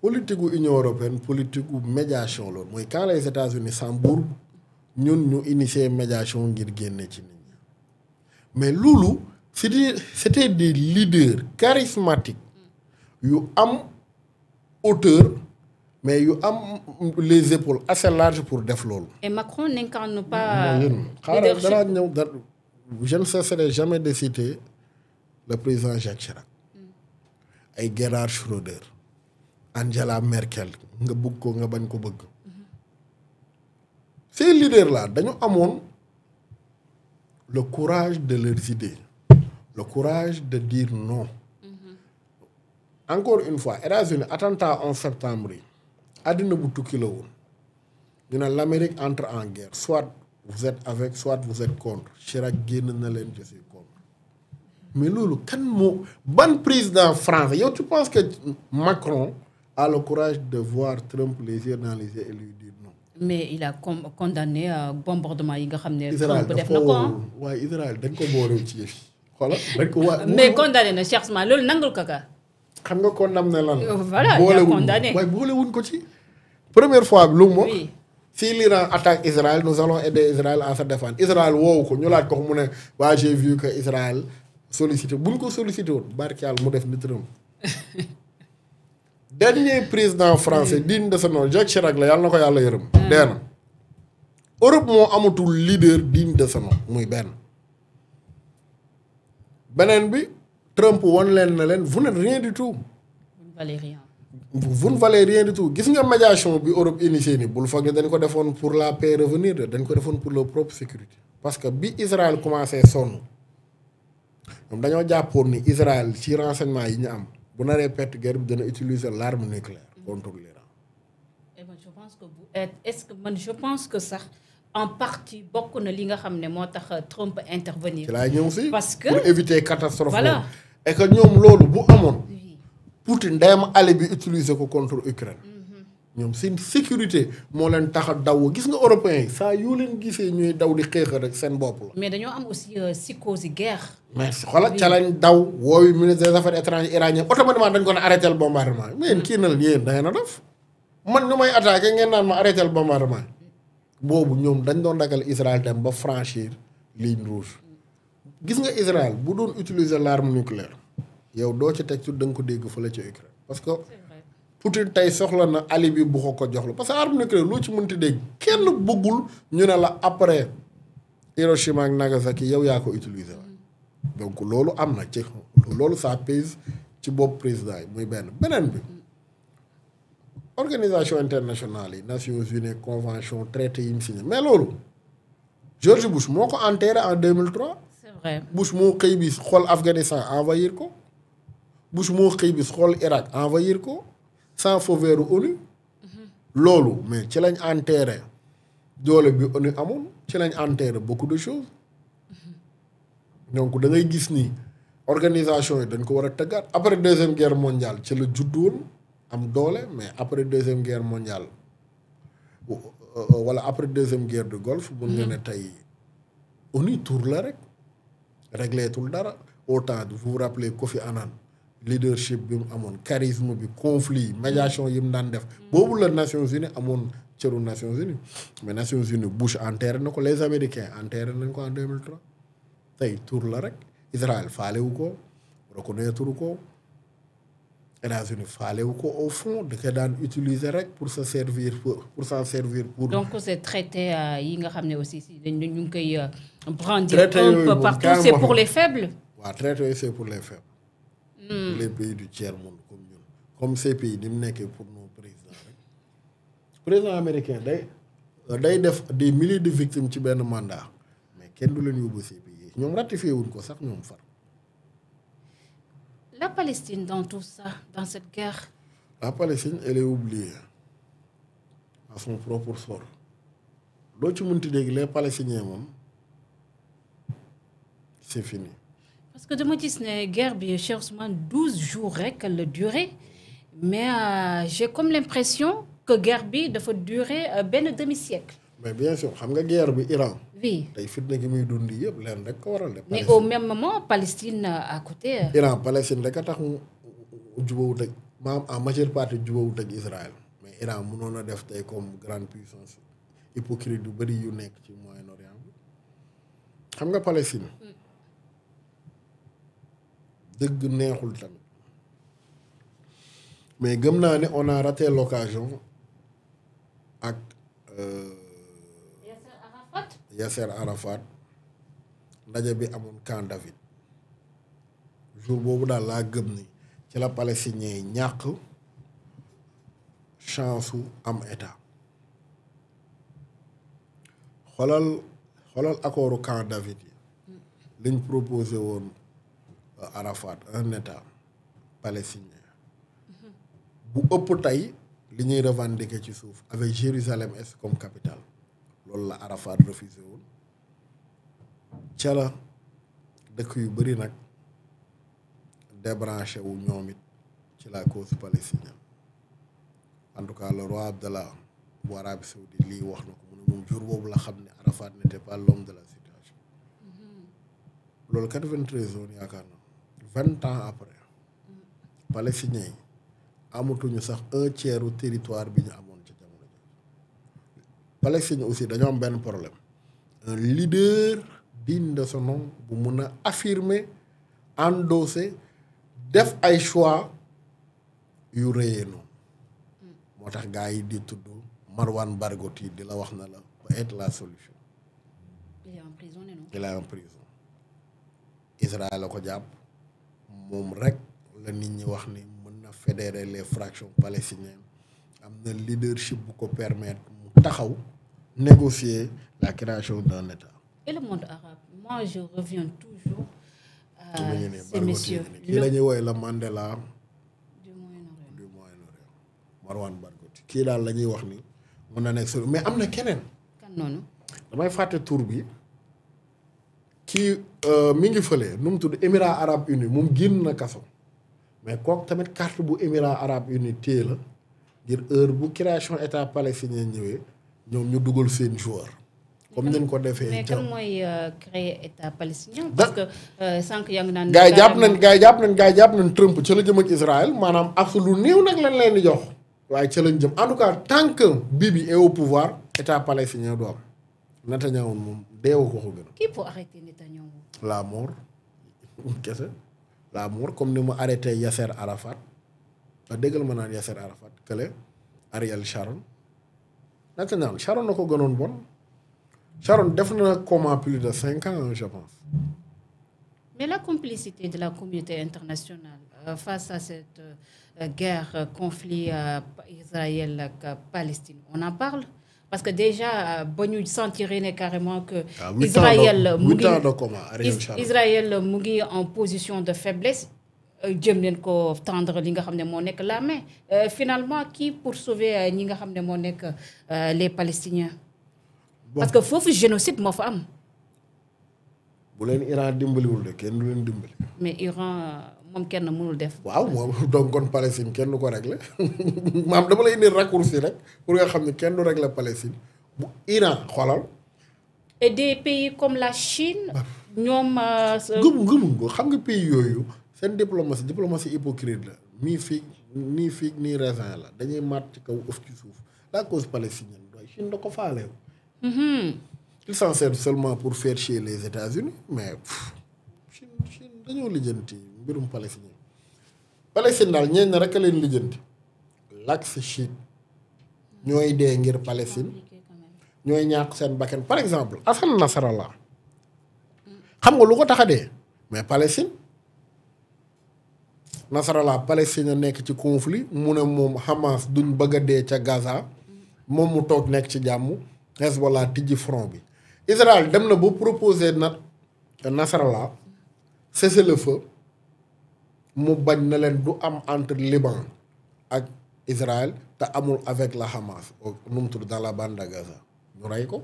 politique gu Union européenne politique gu médiation loolu mooy quand les États-Unis s'embourbent ñun ñu initier médiation ngir génne ci nit ñi mais loolu c'était des leaders charismatiques yu am hauteur mais yu am les épaules assez larges pour def loolu. Et Macron n'incarne pas xaaral danaa ñëw je ne cesserai jamais de citer le président Jacques Chirac ay Gerhard Schröder Angela Merkel nga bëgg ko nga bañ ko bëgg ces leaders là dañu amoon le courage de leurs idées le courage de dire non. Encore une fois États-Unis attentat 11 septembre yi àddina bu tukki la woon ñu ne l'Amérique entre en guerre soit vous êtes avec soit vous êtes contre Chirac génn na leen je suis contre mais loolu kan moo ban président français yow tu penses que Macron a le courage de voir Trump les yeux dans les yeux et lui dire non. mais il a condamné bombardement yi nga xam ne. Israël Trump def na ko waaye Israël dañ ko booree ci yëf yi xoolal dañ ko mais condamné na Cheikh Ousmane loolu nangul kaka. xam nga condamné lan la. voilà il a condamné waaye boolewuñ ko ci. première fois bi lu mu oui. Si l'Iran attaque Israël nous allons aider Israël à se défendre Israël woowu ko ñu laaj ko mu ne waa j'ai vu que Israël sollicité bu ñu ko sollicité woon barkial mu def ni Trump. Dernier président français digne de ce nom Jacques Chirac la yàlla na ko yàlla yërëm. dee na Europe moo amatul leader digne de ce nom muy benn. beneen bi Trump won leen na leen vous n'êtes rien du tout. Valérien. Vous ne valez rien du tout gis nga médiation bi Europe initié ni bul foog ne dañ ko defoon pour la paix revenir de dañ ko defoon pour leur propre sécurité parce que bi Israël commencé sonn ñoom dañoo jàppoon ni Israël ci renseignement yi ñu am bu naree perte guerre bi dana utiliser l'arme nucléaire contre l'Iran. Et man je pense que est-ce que man je pense que sax en partie bokk na li nga xam ne moo tax Trump intervenir. ci laay ñëw si parce que pour éviter catastrophe. voilà et que ñoom loolu bu amoon. Poutine ndeyam ale bi utiliser ko contre Ukraine ñoom seen sécurité moo leen tax a daw gis nga européens yi saa yoo leen gisee ñuy daw di xeex rek seen bopp la. mais dañoo am aussi psychose guerre. mais xoolal ca lañ daw woowu ministre des affaires étrangères iranien automatiquement dañ ko ne arrêté le bombardement mais yéen kii na leen yéen da ngeen a def man ñu may attaqué ngeen naan ma arrêté le bombardement boobu ñoom dañ doon ragal Israël dem ba franchir ligne rouge gis nga Israël bu doon utiliser l'arme nucléaire. yow doo ci teg ci da nga ko dégg fële ci Ukraine parce que Poutine tey soxla na alibi bu ko jox la parce que arme nucléaire loo ci mënti dégg kenn bëggul ñu ne la après Hiroshima ak Nagasaki yow yaa ko utiliser donc loolu am na ci loolu ça pèse ci bopp président yi muy beneen bi organisation internationale yi Nations Unies convention traité yi ñu signé mais loolu George Bush moo ko enterré en 2003. c'est vrai Bush moo xëy bi xool Afghanistan envahir ko. Bush moo xëy bis xool Irak envahir ko sans feu vert ONU loolu mais ci lañ enterré doole bi ONU amoon ci lañ enterré beaucoup de choses donc da ngay gis ni organisation yi dañ ko war a tëggaat après deuxième guerre mondiale ci la juddoon am doole mais après deuxième guerre mondiale wala après deuxième guerre du Golfe mun nga ne tey ONU tour la rek régleetul dara autant vous vous rappelez Kofi Annan leadership bi mu amoon charisme bi conflit médiation yi mu daan def boobu la Nations Unies amoon cëru Nations Unies mais Nations Unies Bush enterré na ko les Américains enterré nañ ko en 2003 tey tour la rek Israël faalewu ko reconnaître ko États-Unis faalewu ko au fond da ko daan utiliser rek pour se servir pour s'en servir pour. donc ces traités yi nga xam ne aussi si ñu ngi koy brandir un peu partout c'est pour les faibles. waaw traité yooyu c'est pour les faibles. Pour les pays du tiers monde comme ñun comme ces pays ni mu nekkee pour nos présidents rek président américain day def des milliers de victimes ci benn mandat mais kenn du leen yóbbu ces pays ñoom ratifié wuñ ko sax ñoom far. La Palestine dans tout ça dans cette guerre. La Palestine elle est oubliée à son propre sort loo ci mënti dégg les Palestiniens moom c'est fini. Parce que dama gis ne guerre bi Cheikh Ousmane 12 jours rek la durée mais j'ai comme l'impression que guerre bi dafa durer benn demi-siècle. mais bien sûr xam nga guerre bi Iran. oui tey fitna gi muy dund yëpp leen rek ko waral de. mais au même moment Palestine à côté. Iran Palestine rek a tax mu jubawut ak maam en majeure partie jubawut ak Israël mais Iran mënoon a def tey comme grande puissance hypocrite yu bëri yu nekk ci Moyen-Orient bi xam nga Palestine dëgg neexul tamit mais gëm naa ne on a raté l'occasion ak Yasser Arafat ndaje bi amoon Camp David jour boobu daal laa gëm ni ci la palestinien yi ñàkk chance su am état xoolal accordu Camp David yi liñ proposé woon Arafat un état palestinien bu ëpp tey li ñuy revendiquer ci suuf avec Jérusalem-Est comme capitale loolu la Arafat refusé woon ca la dëkk yu bëri nag débranché wu ñoom it ci la cause palestinienne en tout cas le roi Abdallah bu Arabie Saoudite lii wax na ko mu ne moom jour boobu la xam ne Arafat n'était pas l'homme de la situation loolu 93 woon yaakaar na 20 ans après palestiniens yi amatuñu sax un tiers u territoire bi ñu amoon ci jamono ji Palestine aussi dañoo am benn problème un leader digne de son nom bu mun a affirmer endosser def ay choix yu rëyee noonu moo tax gars yi di tudd Marwan Barghouti di la wax na la peut être la solution. Il est emprisonné, non? Il est en prison. Israël la ko jàpp moom rek la nit ñi wax ni mën na fédérer les fractions palestiniennes am na leadership bu ko permettre mu taxaw négocier la création d'un État. Et le monde arabe, moi je reviens toujours à ces Barghouti messieurs. kii la ñuy woowee la Mandela Du Moyen-Orient. du Moyen-Orient Marwan Barghouti kii daal la ñuy wax ni mën na nekk solo mais am na keneen. Kan noonu. damay fàtte tur bi kii mi ngi fële nu mu tudd Émirats Arabes Unis moom génn na kaso mais kooku tamit carte bu Émirats Arabes Unis téye la ngir heure bu création état palestinien ñëwee ñoom ñu dugal seen joueur comme nañ ko defee. mais kan mooy créer état palestinien. parce que sànq yaa ngi naan. gars yi jàpp nañ Trump ca la jëm ak Israël maanaam ak lu néew nag lañ leen di jox waaye ca lañ jëm en tout cas tant que Bibi est au pouvoir état palestinien du am Netanyahu moom deewu ko gën. qui peut arrêter Netanyahu. la mort kese la mort comme ni mu arrêté Yasser Arafat ba déggal ma naan Yasser Arafat kële Ariel Sharon Netanyahu Sharon na ko gënoon bon Sharon def na comment plus de 5 ans je pense. Mais la complicité de la communauté internationale face à cette guerre, conflit Israël-Palestine, on en parle parce que déjà ba ñu sentir ne carrément que Israël mu ngi en position de faiblesse jëm leen ko tendre li nga xam ne moo nekk la main finalement qui pour sauver ñi nga xam ne moo nekk les Palestiniens. Parce que foofu génocide moo fa am. bu leen Iran dimbaliwul de kenn du leen dimbali. mais Iran moom kenn mënul def. waaw moom donc kon Palestine kenn du ko régler maam dama lay indi raccourci rek pour nga xam ne kenn du régler Palestine bu Iran xoolal. et des pays comme la Chine. ñoom. gëmuñ ko xam nga pays yooyu seen diplomatie hypocrite la nii fig nii raisin la dañuy màtt ci kaw ëf ci suuf la cause palestinienne doy Chine da ko faaleew. Ils s'en servent seulement pour faire chier les États-Unis mais Chine dañoo lijjanti mbirum palestinien Palestine daal ñeen na rek a leen lijjanti l'axe chiite ñooy dee ngir Palestine ñooy ñàkk seen bakkan par exemple Hassan Nasrallah xam nga lu ko tax a dee mais Palestine Nasrallah Palestine nekk ci conflit mu ne moom Hamas duñ bëgg a dee ca Gaza moom mu toog nekk ci jàmm Hezbollah tijji front bi Israël dem na ba proposer Nasrallah cessez-le-feu mu bañ na leen du am entre Liban ak Israël te amul avec la Hamas nu mu tudd dans la bande de Gaza ñu rey ko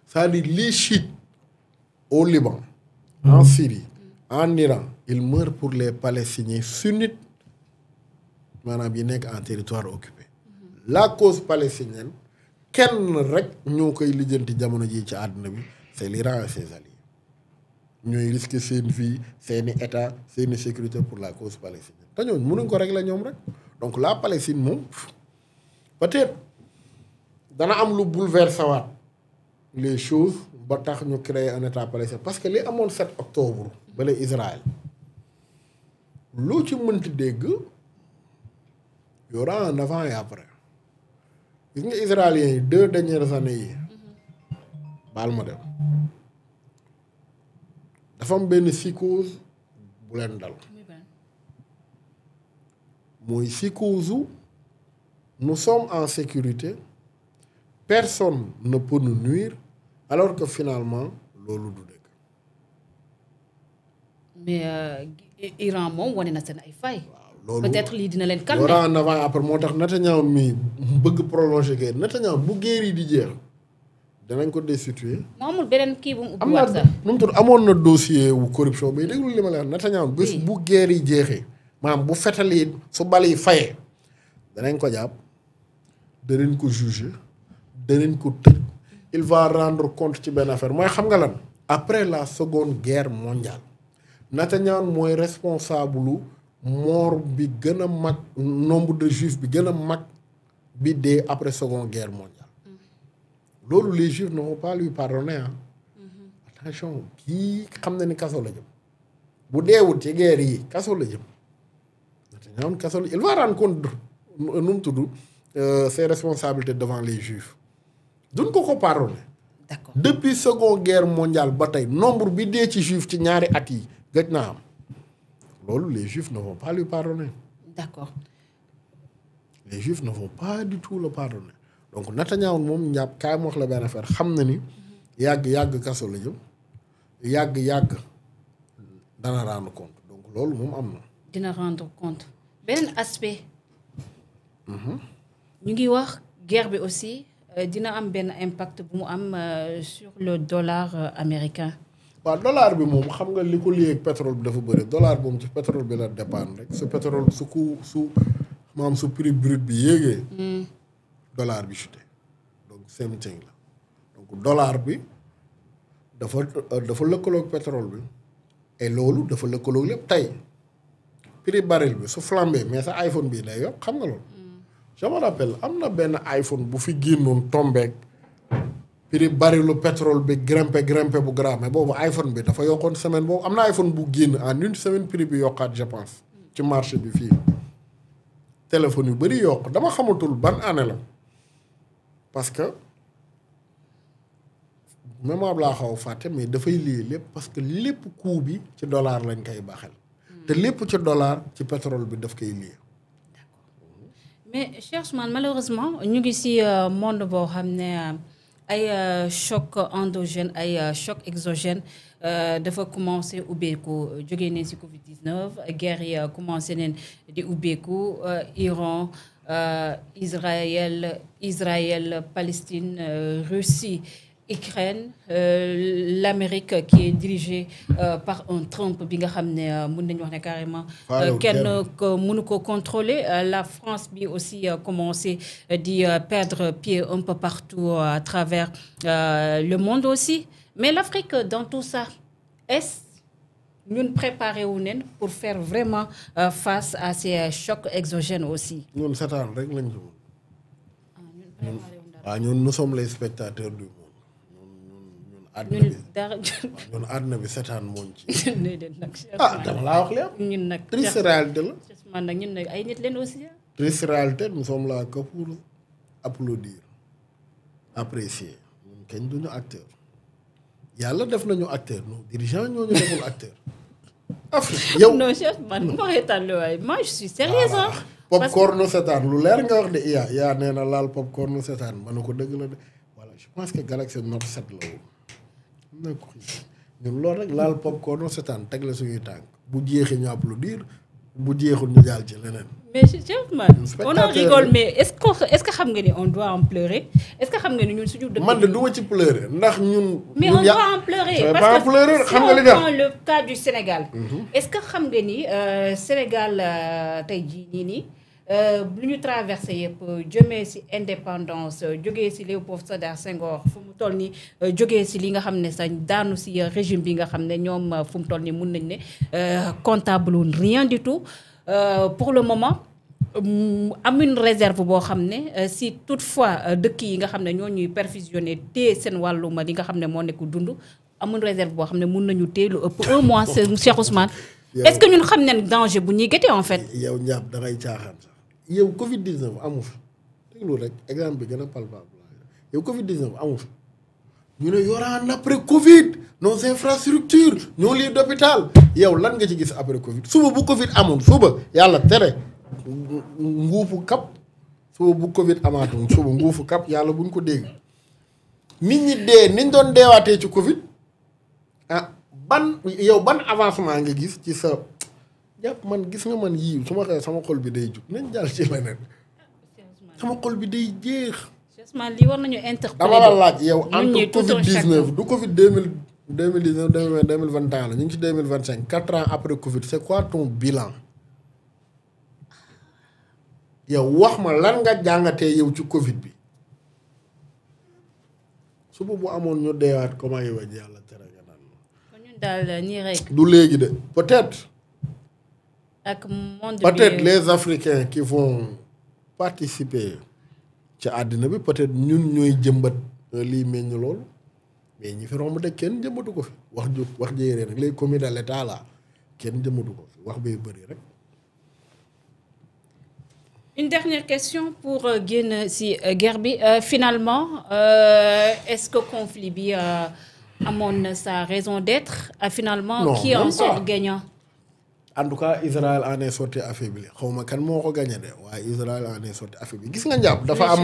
c'est-à-dire les chiites au Liban en Syrie en Iran ils meurent pour les Palestiniens sunnites maanaam yi nekk en territoire occupé la cause palestinienne kenn rek ñoo koy lijjanti jamono ji ci àdduna bi c'est l'Iran et ses alliés ñooy risquer seen vie seeni état seeni sécurité pour la cause palestinienne te ñooñu mënuñ ko régler ñoom rek donc la Palestine moom peut-être dana am lu bouleverser waat les choses ba tax ñu créer un état palestinien parce que li amoon 7 octobre bale Israël loo ci mënti dégg y aura un avant et après gis nga israéliens yi 2 dernières années yi baal ma dem dafa am benn psychose bu leen dal mooy psychose nous sommes en sécurité personne ne peut nous nuire alors que finalement loolu du dëgg. mais Iran moom wane na seen ay fay. waaw loolu peut-être lii dina leen calmer. y aura un avant après moo tax Netanyahu mi bëgg prolonger guerre Netanyahu bu guerre yi di jeex danañ ko destituer. moo amul beneen kii bu mu am ubbiwaat na sax. nu mu tudd amoon na dossier wu corruption bi déglu li ma la wax Netanyahu bés bu guerre yi jeexee maanaam bu fetal yi su bal yi fayee danañ ko jàpp danañ ko juger danañ ko tëj il va rendre compte ci benn affaire mooy xam nga lan après la seconde guerre mondiale Netanyahu mooy responsable mort bi gën a mag nombre de juifs bi gën a mag bi dee après seconde guerre mondiale loolu les juifs ne vont pas lui pardonner ah attention kii xam na ni kaso la jëm bu deewut ci guerre yi kaso la jëm Netanyahu kaso la il va rendre compte nu mu tudd ses responsabilités devant les juifs duñ ko pardonner. D'accord. Depuis seconde guerre mondiale ba tey nombre bi dee ci juif ci ñaari at yi gëj naa am loolu les juifs ne vont pas lui pardonner. D'accord. Les juifs ne vont pas du tout le pardonner donc Netanyahu moom njàpp kaay ma wax la benn affaire xam na ni yàgg kaso la jëm yàgg dana rendre compte donc loolu moom am na. dina rendre compte beneen aspect. ñu ngi wax guerre bi aussi dina am benn impact bu mu am sur le dollar américain. waaw dollar bi moom xam nga li ko lié ak pétrole bi dafa bëri dollar moom ci pétrole bi la dépendre rek su pétrole su prix brut bi yéegee. dollar bi chuté donc same thing la donc dollar bi dafa lëkkaloog pétrole bi et loolu dafa lëkkaloog lépp tey prix baril bi su flambé mais sa iPhone bii day yokk xam nga loolu. je me rappelle am na benn iPhone bu fi génnoon tombeek prix barilu pétrole bi grimpé bu grave mais boobu iPhone bi dafa yokkoon semaine boobu am na iPhone bu génn en une semaine prix bi yokkaat je pense ci marché bi fii téléphone yu bari yokk dama xamatul ban année la parce que mémoire laa xaw fàtte mais dafay lii lépp parce que lépp coût bi ci dollar lañ koy baaxel te lépp ci dollar ci pétrole bi daf koy lii. mais Cheikh Ousmane malheureusement ñu ngi ci monde boo xam ne ay choc endogène ay choc exogène dafa commencé ubbeeku jógee nañ ci Covid-19 guerre yi commencé nañ di ubbeeku Iran Israël Palestine Russie Ukraine l'Amérique qui est dirigée par un Trump bi nga xam ne mën nañu wax ne carrément kenn ko mënu ko contrôler la France bi aussi commencé di perdre pied un peu partout à travers le monde aussi mais l'Afrique dans tout ça est-ce ñun préparé wu neen pour faire vraiment face à ces chocs exogènes aussi. ñun seetaan rek lañ ci mën. waaw ñun nous sommes les spectateurs du monde. ñun àdduna bi seetaan mooñ ci. dama laa wax lépp. ñun nag triste réalité la. man nag ñun nag ay nit leen aussi. triste réalité nous sommes là que pour applaudir apprécier ñun kenn duñu acteur yàlla def nañu acteur nos dirigeants ñoo ñu deful acteur. Afrique yow non chef man ma reetaan la waaye moi je suis sérieuse ah. popcorn nu seetaan lu leer nga wax de yaa nee na laal popcorn nu seetaan ma ne ko dëgg la de voilà je pense que Galaxy Note 7 la woon. ñun loolu rek laal popcorn nu seetaan teg la suñuy tànk bu jeexee ñu applaudir bu jeexul ñu jàll ci leneen. mais chef man on en rigole mais est-ce que xam nga ni on doit en pleurer est-ce que xam nga ni ñun suñu dëkk man de du ma ci pleurer ndax ñun. mais on doit en pleurer parce que si on prend le cas du Sénégal. est-ce que xam nga ni Sénégal tey jii nii lu ñu traversé yëpp jëmee ci indépendance jógee ci Léopold Sédar Senghor fu mu toll nii jógee ci li nga xam ne sax daanu ci régime bi nga xam ne ñoom fu mu toll nii mun nañ ne comptable rien du tout pour le moment. am une réserve boo xam ne si toutefois dëkk yi nga xam ne ñoo ñuy perfusionné téye seen wàllum li nga xam ne moo nekk dund amul réserve boo xam ne mun nañu téye lu ëpp un mois Cheikh Ousmane. est-ce que ñun xam nañ danger bu ñuy gëtee en fait. yow ñaap da ngay caaxaan sax yow Covid 19 amu fi déglu rek exemple bi gën a palpable yow Covid 19 amu fi ñu ne yoraan après Covid nos infrastructures ñoo lii d'hôpital yow lan nga ci gis après Covid suba bu Covid amul suba yàlla tere. nguufu kap suba bu Covid amaatum suba nguufu kap yàlla buñ ko dégg nit ñi dee niñ doon deewaatee ci Covid ban avancement nga gis ci sa jàpp man gis nga man yii su ma xee sama xol bi day jug nañ jàll ci leneen sama xol bi day jeex. lii war nañu interpeller dama la laaj yow entre Covid 19 du Covid 2019 2021 la ñu ngi ci 2025 4 ans après Covid c'est quoi ton bilan. yow wax ma lan nga jàngatee yow ci Covid bi suba bu amoon ñu deewaat comment yow a yàlla tere nga naan. kon ñun daal nii rek. du léegi de peut-être. ak monde bi peut-être les Africains qui vont participer ci àddina bi peut-être ñun ñooy jëmbat lii meññ loolu mais ñi fi romb de kenn jëmbatu ko fi wax jëyee rek les commis de l'État là kenn jëmbatu ko fi wax bay bëri rek. Une dernière question pour génn ci guerre bi finalement est-ce que conflit bi amoon na sa raison d'être finalement non, qui en sort gagnant. En tout cas Israël en est sorti affaibli xaw ma kan moo ko gagné de waaye Israël en est sorti affaibli gis nga njàpp dafa am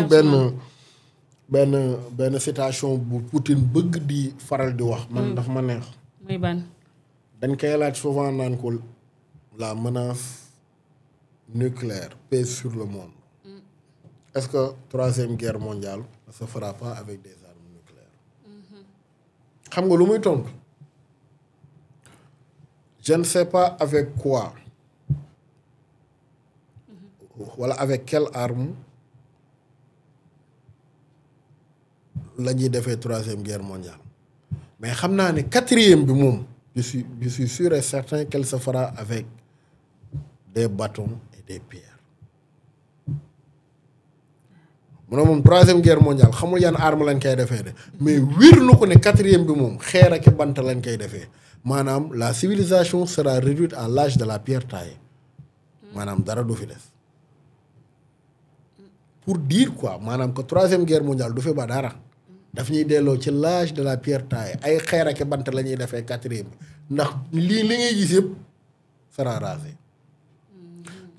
benn citation bu Poutine bëgg di faral di wax man dafa ma neex. muy ban. dañ koy laaj souvent naan ko la menace nucléaire pèse sur le monde. Est-ce que troisième guerre mondiale ne se fera pas avec des armes nucléaires? xam nga lu muy tontu je ne sais pas avec quoi wala avec quelle arme la ñuy defee troisième guerre mondiale mais xam naa ne quatrième bi moom je suis sûr et certain qu'elle se fera avec des bâtons des pierres mu ne moom troisième guerre mondiale xamul yan arme lañ koy defee de mais wér na ko ne quatrième bi moom xeer ak bant lañ koy defee maanaam la civilisation sera réduite à l'âge de la pierre taillée maanaam dara du fi des pour dire quoi maanaam que troisième guerre mondiale du fi ba dara daf ñuy delloo ci l'âge de la pierre taillée ay xeer ak bant la ñuy defee quatrième bi ndax li ngay gis yëpp sera rasé.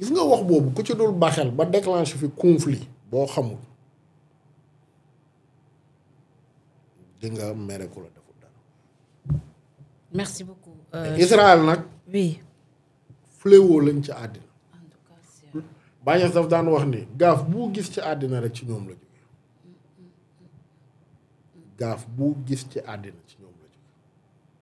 gis nga wax boobu ku ci dul baxel ba déclenché fi conflit boo xamul di nga mere ku la deful dara. merci beaucoup. Israël nag. oui. fléau lañ ci àddina. en tout cas Bañes daf daan wax ni gaaf bu gis ci àddina rek ci ñoom la jógee gaaf bu gis ci àddina ci ñoom la jógee